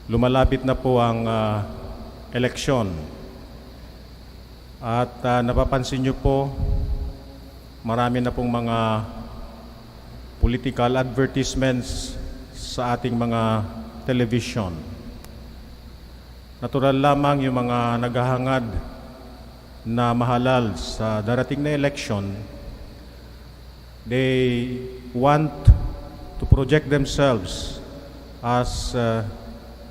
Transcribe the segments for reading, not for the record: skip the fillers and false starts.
Lumalapit na po ang eleksyon. At napapansin nyo po, marami na pong mga political advertisements sa ating mga television. Natural lamang yung mga naghahangad na mahalal sa darating na election. They want to project themselves as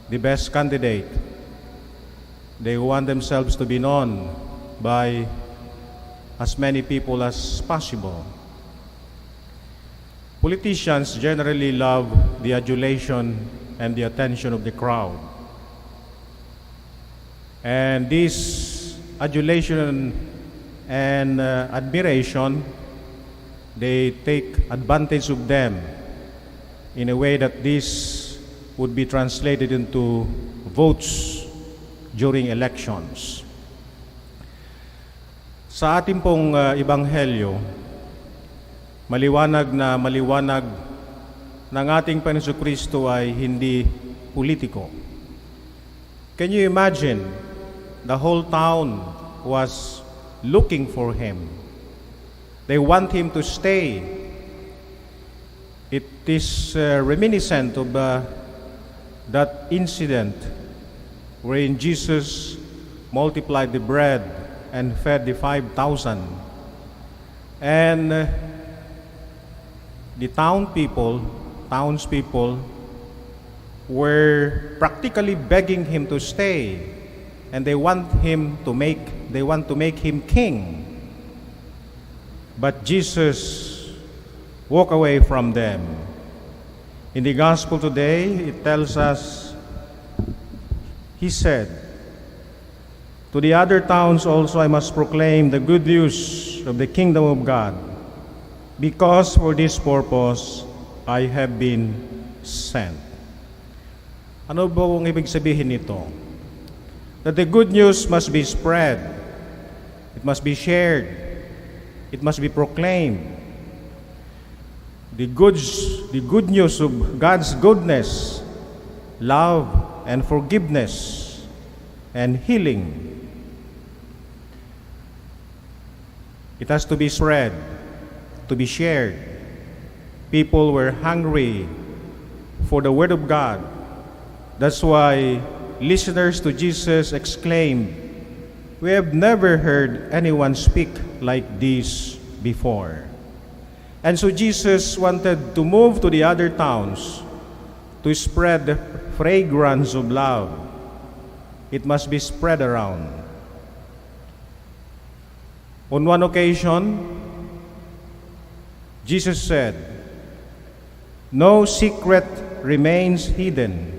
the best candidate. They want themselves to be known by as many people as possible. Politicians generally love the adulation and the attention of the crowd. And this adulation and admiration, they take advantage of them in a way that this would be translated into votes during elections. Sa ating pong ebanghelyo, maliwanag na ng ating Panginoon Kristo ay hindi politiko. Can you imagine? The whole town was looking for him. They want him to stay. It is reminiscent of that incident wherein Jesus multiplied the bread and fed the 5,000. And the townspeople were practically begging him to stay, and they want to make him king. But Jesus walked away from them. In the gospel today, it tells us, he said, "To the other towns also I must proclaim the good news of the kingdom of God, because for this purpose I have been sent." Ano ba ang ibig sabihin nito? That the good news must be spread, it must be shared, it must be proclaimed. The good news of God's goodness, love, and forgiveness, and healing. It has to be spread, to be shared. People were hungry for the Word of God. That's why listeners to Jesus exclaimed, "We have never heard anyone speak like this before." And so Jesus wanted to move to the other towns to spread the fragrance of love. It must be spread around. On one occasion, Jesus said, "No secret remains hidden.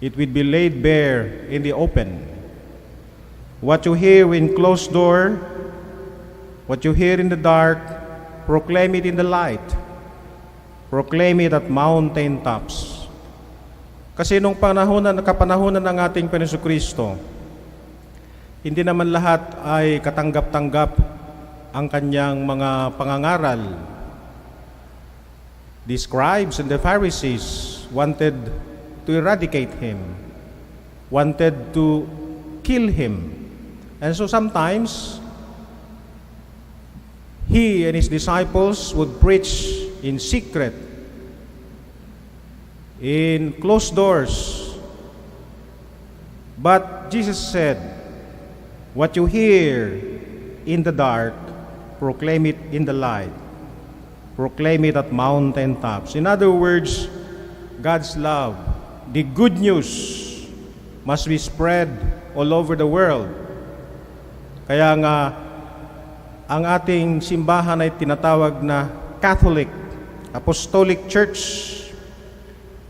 It will be laid bare in the open. What you hear in closed door, what you hear in the dark, proclaim it in the light. Proclaim it at mountain tops." Kasi nung kapanahonan ng ating Panginoon Kristo, hindi naman lahat ay katanggap-tanggap ang kanyang mga pangangaral. The scribes and the Pharisees wanted to eradicate him, wanted to kill him. And so sometimes, he and his disciples would preach in secret, in closed doors. But Jesus said, "What you hear in the dark, proclaim it in the light. Proclaim it at mountain tops." In other words, God's love, the good news, must be spread all over the world. Kaya nga, ang ating simbahan ay tinatawag na Catholic, Apostolic Church,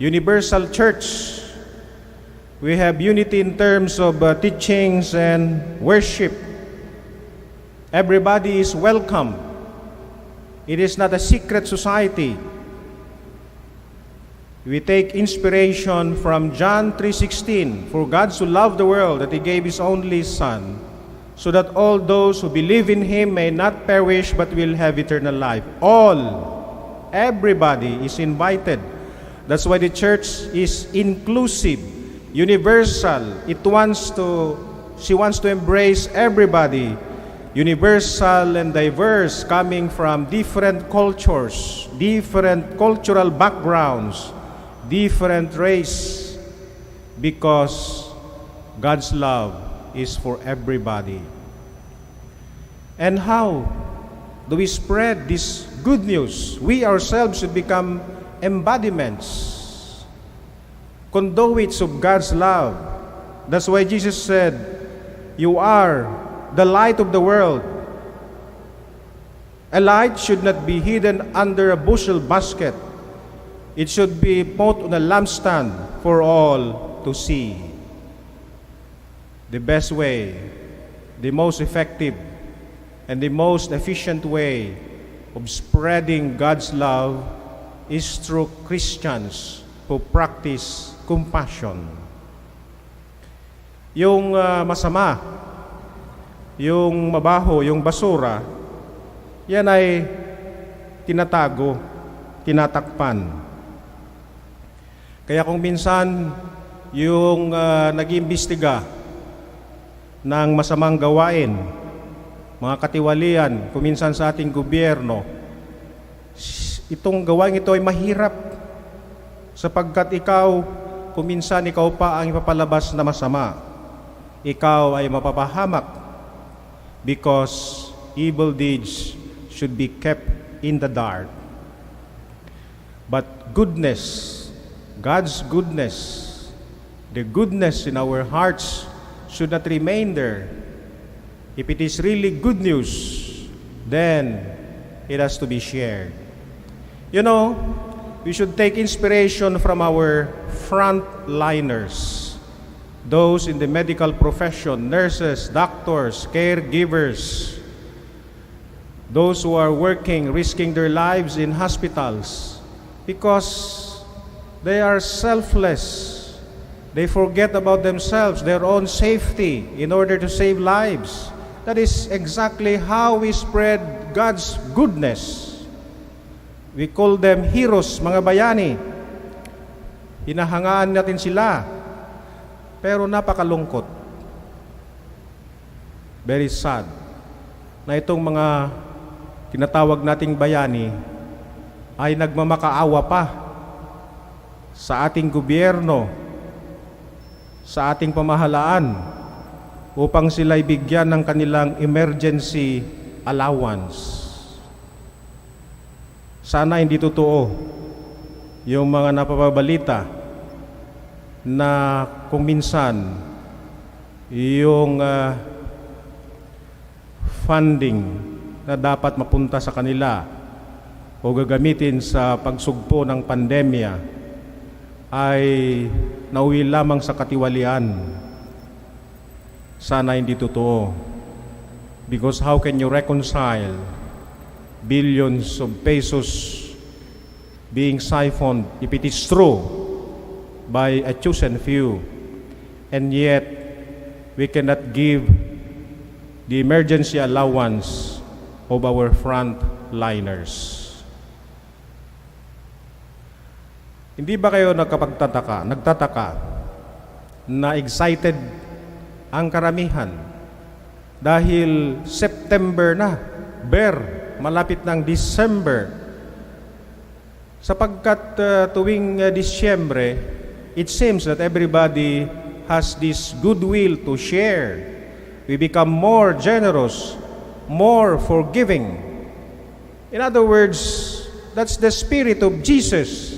Universal Church. We have unity in terms of teachings and worship. Everybody is welcome. It is not a secret society. We take inspiration from John 3:16, "For God so loved the world that He gave His only Son, so that all those who believe in Him may not perish but will have eternal life." Everybody is invited. That's why the church is inclusive, universal. She wants to embrace everybody, universal and diverse, coming from different cultures, different cultural backgrounds, different race, because God's love is for everybody. And how do we spread this good news? We ourselves should become embodiments, conduits of God's love. That's why Jesus said, "You are the light of the world." A light should not be hidden under a bushel basket. It should be put on a lampstand for all to see. The best way, the most effective, and the most efficient way of spreading God's love is through Christians who practice compassion. Yung masama, yung mabaho, yung basura, yan ay tinatago, tinatakpan. Kaya kung minsan yung nag-iimbestiga ng masamang gawain, mga katiwalian, kung minsan sa ating gobyerno, itong gawain ito ay mahirap sapagkat kung minsan ikaw pa ang ipapalabas na masama, ikaw ay mapapahamak because evil deeds should be kept in the dark. But goodness, God's goodness, the goodness in our hearts should not remain there. If it is really good news, then it has to be shared. You know, we should take inspiration from our frontliners, those in the medical profession, nurses, doctors, caregivers, those who are working, risking their lives in hospitals, because they are selfless. They forget about themselves, their own safety, in order to save lives. That is exactly how we spread God's goodness. We call them heroes, mga bayani. Hinahangaan natin sila. Pero napakalungkot. Very sad na itong mga tinatawag nating bayani ay nagmamakaawa pa sa ating gobyerno, sa ating pamahalaan, upang sila'y bigyan ng kanilang emergency allowance. Sana hindi totoo yung mga napapabalita na kung minsan yung funding na dapat mapunta sa kanila o gagamitin sa pagsugpo ng pandemya ay nauwi lamang sa katiwalian. Sana hindi totoo. Because how can you reconcile billions of pesos being siphoned, if it is true, by a chosen few, and yet we cannot give the emergency allowance of our frontliners? Hindi ba kayo nagtataka na excited ang karamihan dahil September na, malapit ng December, sapagkat tuwing Disyembre, it seems that everybody has this goodwill to share. We become more generous, more forgiving. In other words, that's the spirit of Jesus.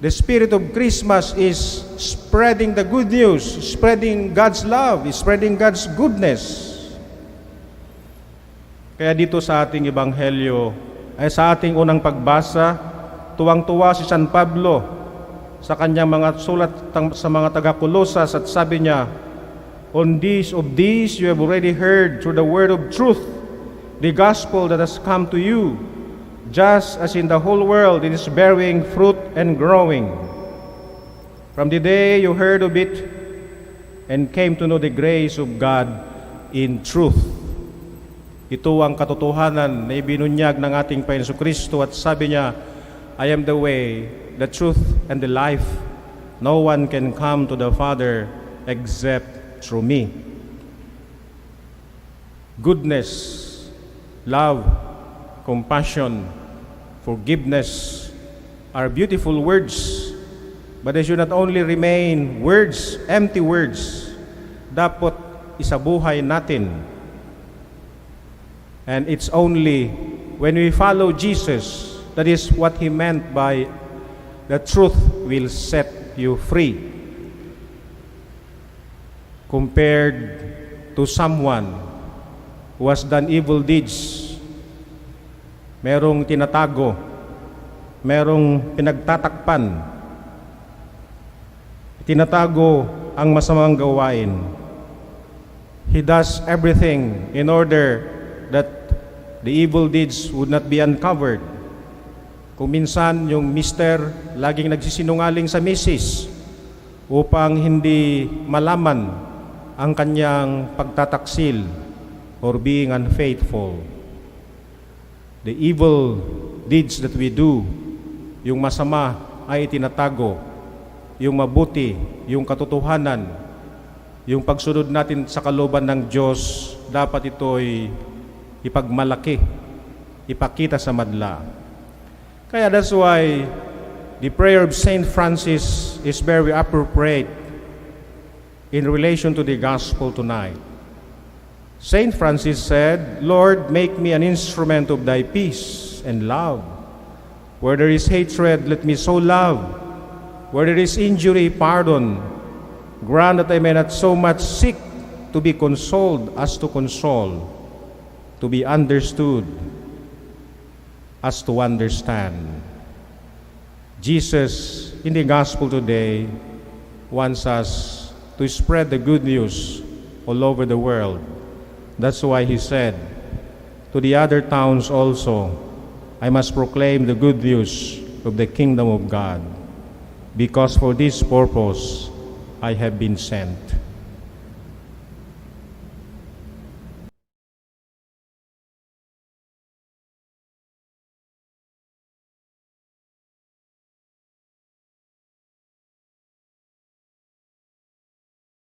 The spirit of Christmas is spreading the good news, spreading God's love, spreading God's goodness. Kaya dito sa ating ebanghelyo, ay sa ating unang pagbasa, tuwang-tuwa si San Pablo sa kanyang mga sulat sa mga taga-Kolosas at sabi niya, of these you have already heard through the word of truth, the gospel that has come to you, just as in the whole world it is bearing fruit and growing. From the day you heard of it and came to know the grace of God in truth. Ito ang katotohanan na ibinunyag ng ating Panginoon Kristo at sabi niya, I am the way, the truth, and the life. No one can come to the Father except through me. Goodness, love, compassion, forgiveness are beautiful words, but they should not only remain words, empty words. Dapat isabuhay natin. And it's only when we follow Jesus, that is what He meant by the truth will set you free. Compared to someone who has done evil deeds, merong tinatago, merong pinagtatakpan, tinatago ang masamang gawain. He does everything in order that the evil deeds would not be uncovered. Kung minsan yung mister laging nagsisinungaling sa misis upang hindi malaman ang kanyang pagtataksil or being unfaithful. The evil deeds that we do, yung masama ay itinatago, yung mabuti, yung katotohanan, yung pagsunod natin sa kalooban ng Diyos, dapat ito'y ipagmalaki, ipakita sa madla. Kaya that's why the prayer of Saint Francis is very appropriate in relation to the gospel tonight. Saint Francis said, Lord, make me an instrument of thy peace and love. Where there is hatred, let me sow love. Where there is injury, pardon. Grant that I may not so much seek to be consoled as to console, to be understood as to understand. Jesus, in the gospel today, wants us to spread the good news all over the world. That's why He said, to the other towns also, I must proclaim the good news of the kingdom of God, because for this purpose I have been sent.